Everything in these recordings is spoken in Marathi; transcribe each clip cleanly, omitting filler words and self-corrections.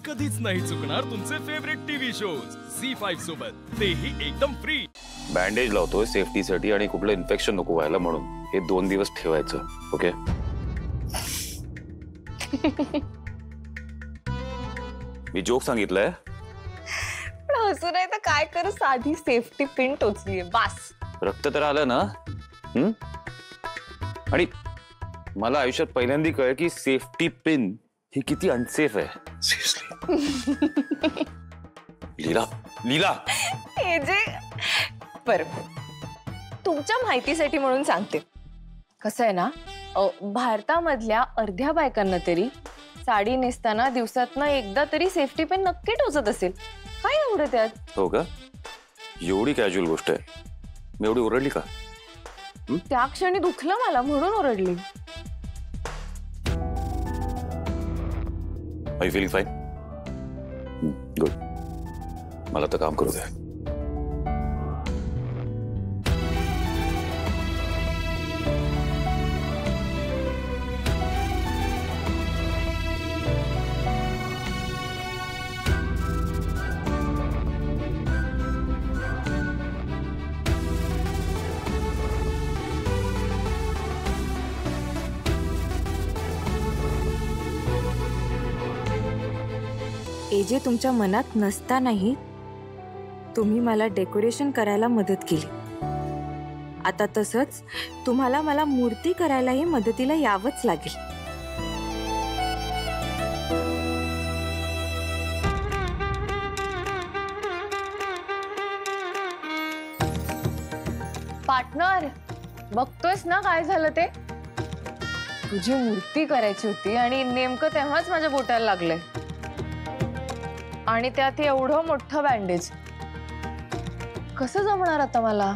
कधीच नाही चुकणार तुमचे फेवरेट टीव्ही शोज झी5 सोबत, तेही एकदम फ्री। बँडेज लावतोय सेफ्टीसाठी आणि कुठलं इन्फेक्शन नको व्हायला म्हणून हे 2 दिवस ठेवायचं, ओके? मी जोक सांगितलंय पण हसू नाही तर काय करू, साधी सेफ्टी पिन टोचलीये बास। रक्त तर आलं ना? आणि मला आयुष्यात पहिल्यांदा कळलं की सेफ्टी पिन ही किती अनसेफ आहे। सिरियसली लीला लीला हे जे बर तुमच्या माहितीसाठी म्हणून सांगते, कसं आहे ना, भारतामधल्या अर्ध्या बायकांना तरी साडी नेसताना दिवसातनं एकदा तरी सेफ्टी पिन नक्की टोचत असेल। काय एवढं त्यात? हो का? एवढी कॅज्युअल गोष्ट आहे, मी एवढी ओरडली का? त्या क्षणी दुखलं मला म्हणून ओरडली। Are you feeling fine? Good. मला तर काम करू दे। एजे तुमच्या मनात नसतानाही तुम्ही मला डेकोरेशन करायला मदत केली। आता तसंच तुम्हाला मला मूर्ती करायलाही मदतीला यावंच लागेल। पार्टनर, बघतोयस ना काय झालं ते? तुझी मूर्ती करायची होती आणि नेमकं तेव्हाच माझ्या बोटाला लागलंय, आणि त्यात एवढं मोठं बँडेज। कसं जमणार आता मला?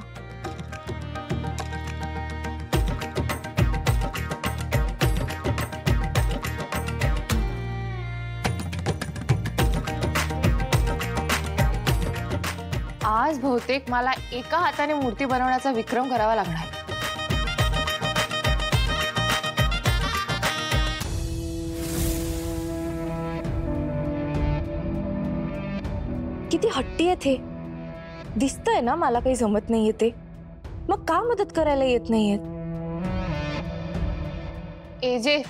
आज बहुतेक मला एका हाताने मूर्ती बनवण्याचा विक्रम करावा लागणार। किती हट्टी आहे ते, दिसतंय ना मला काही जमत नाहीये ते, मग का मदत करायला येत नाहीये? एजे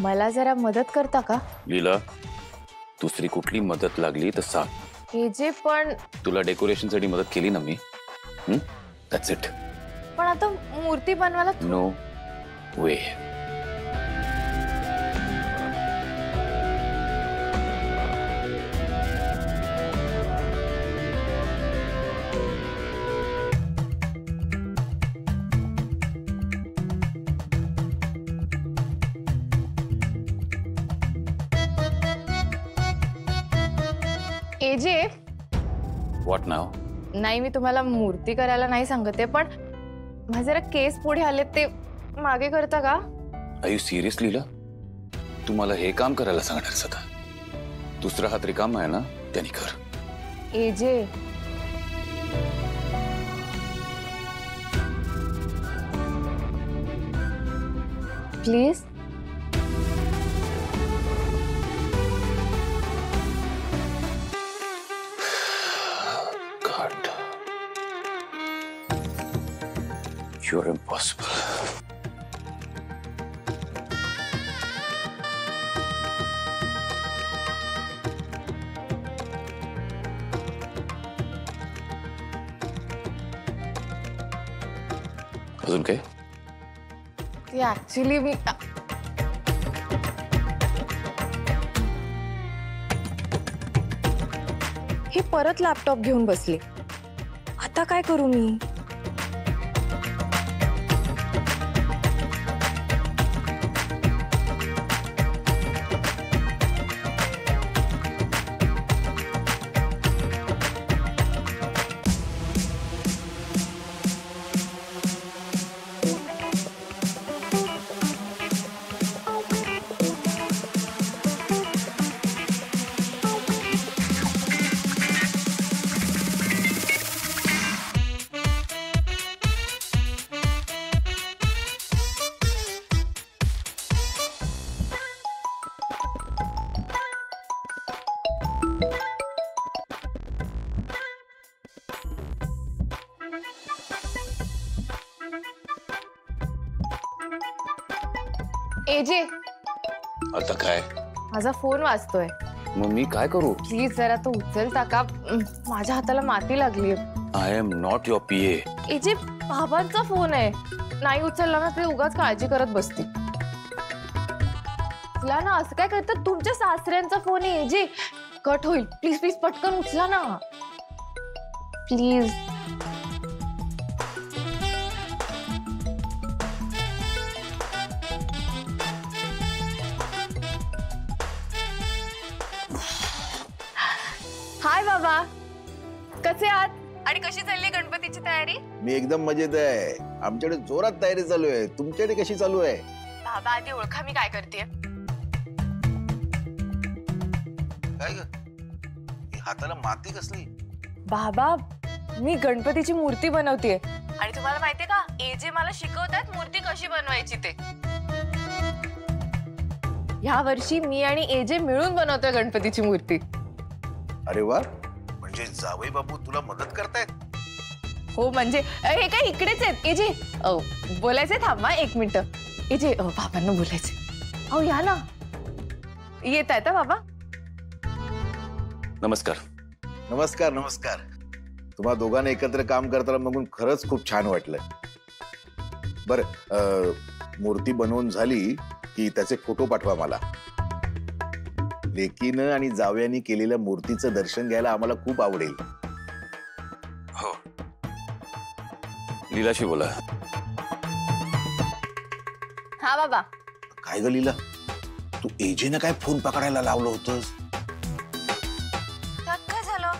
मला जरा मदत करता का? लीला, दुसरी कुठली मदत लागली तर सांग। एजे पण तुला डेकोरेशन साठी मदत केली ना मी, दॅट्स इट। पण आता मूर्ती बनवायला नो वे। एजे व्हॉट नाउ? नाही, मी तुम्हाला मूर्ती करायला नाही सांगते, पण माझे जरा केस पुढे आले ते मागे करता का? आर यू सिरियस लीला? तू मला हे काम करायला सांगणारस आता? दुसरा हात रिकामा आहे ना, त्याने कर। AJ please. You're impossible. अजून काय? ऍक्च्युली मी हे परत लॅपटॉप घेऊन बसले, आता काय करू मी? एजे, आता काय? माझा फोन वाजतोय. मग मी काय करू? प्लीज जरा तो उचलता का? माझ्या हाताला माती लागली. I am not your PA. AJ, बाबांचा फोन आहे. नाही उचलला ना ते उगाच काळजी करत बसते. उचला ना, असं काय करतात? तुमच्या सासऱ्यांचा फोन आहे एजे. कट होईल. प्लीज प्लीज पटकन उचला ना प्लीज. हाय बाबा, कसे आहात आणि कशी चालली गणपतीची तयारी? मी एकदम मजेत आहे. आमच्याकडे जोरात तयारी चालू आहे. तुमच्याकडे कशी चालू आहे? बाबा आधी ओळखा मी काय करते. काय ग, हाताला माती कसली? बाबा मी गणपतीची मूर्ती बनवतेय आणि तुम्हाला माहितीये का, एजे मला शिकवतात मूर्ती कशी बनवायची ते. या वर्षी मी आणि एजे मिळून बनवतोय गणपतीची मूर्ती. अरे वा, म्हणजे जावई बापू तुला मदत करतायत? हो म्हणजे हे काय इकडेच आहेत एजे. बोलायचंय, थांबा एक मिनिट. एजे बाबांना बोलायचंय. अहो या ना. येत आहेत बाबा. नमस्कार. नमस्कार नमस्कार. तुम्हा दोघांना एकत्र काम करताना बघून खरंच खूप छान वाटलं. बरं, मूर्ती बनवून झाली की त्याचे फोटो पाठवा मला. लेकीनं आणि जावयांनी केलेल्या मूर्तीचं दर्शन घ्यायला आम्हाला खूप आवडेल. हो, लीलाशी बोला. हा बाबा. काय ग लीला, तू एजेनं काय फोन पकडायला लावलं होतंस? त्यात काय झालं?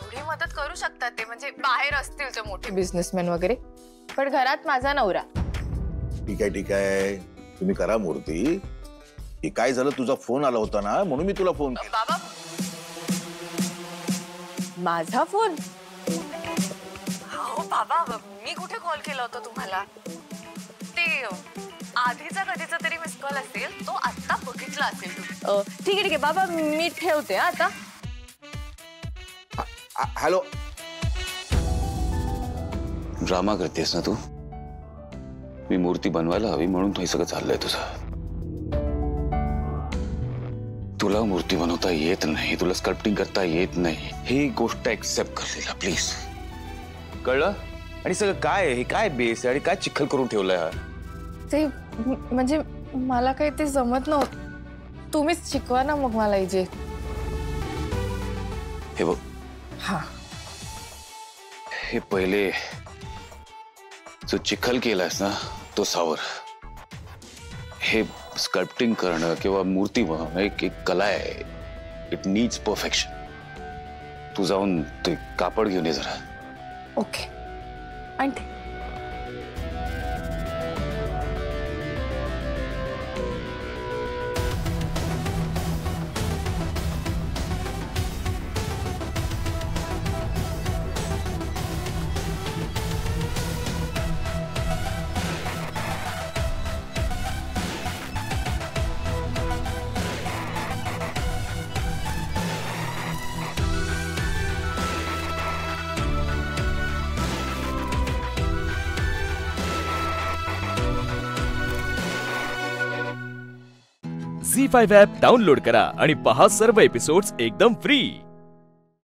थोडी मदत करू शकतात ते, म्हणजे बाहेर असतील ते मोठे बिझनेसमॅन वगैरे, पण घरात माझा नवरा. ठीक आहे ठीक आहे, तुम्ही करा मूर्ती. हे काय झालं, तुझा फोन आला होता ना म्हणून मी तुला फोन केला. बाबा माझा फोन? हो बाबा, मी कुठे कॉल केला होता तुम्हाला? ते आधीचा कधीचा तरी मिस कॉल असेल, तो आता बघितला असेल तुम्ही. ठीक आहे बाबा, मी ठेवते आता. हॅलो. ड्रामा करतेस ना तू? मी मूर्ती बनवायला हवी म्हणून हे सगळं चाललंय तुझं. तुला मूर्ती बनवता येत नाही, तुला स्कल्प्टिंग करता येत नाही, ही गोष्ट एक्सेप्ट कर लीला प्लीज. कळलं? आणि सगळं काय हे काय बेस आणि काय चिखल करून ठेवलंय हा? ते म्हणजे मला काही ते जमत नव्हतं. तुम्हीच शिकवा ना मग मला इजे. हे बघ. हा, हे पहिले जो चिखल केलायस ना तो सावर. हे स्कल्प्टिंग करणं किंवा मूर्ती बनवणं एक कला आहे. It needs perfection. तू जाऊन ते कापड घेऊन ये जरा. ओके आणते. झी5 ॲप डाउनलोड करा आणि पहा सर्व एपिसोड्स एकदम फ्री.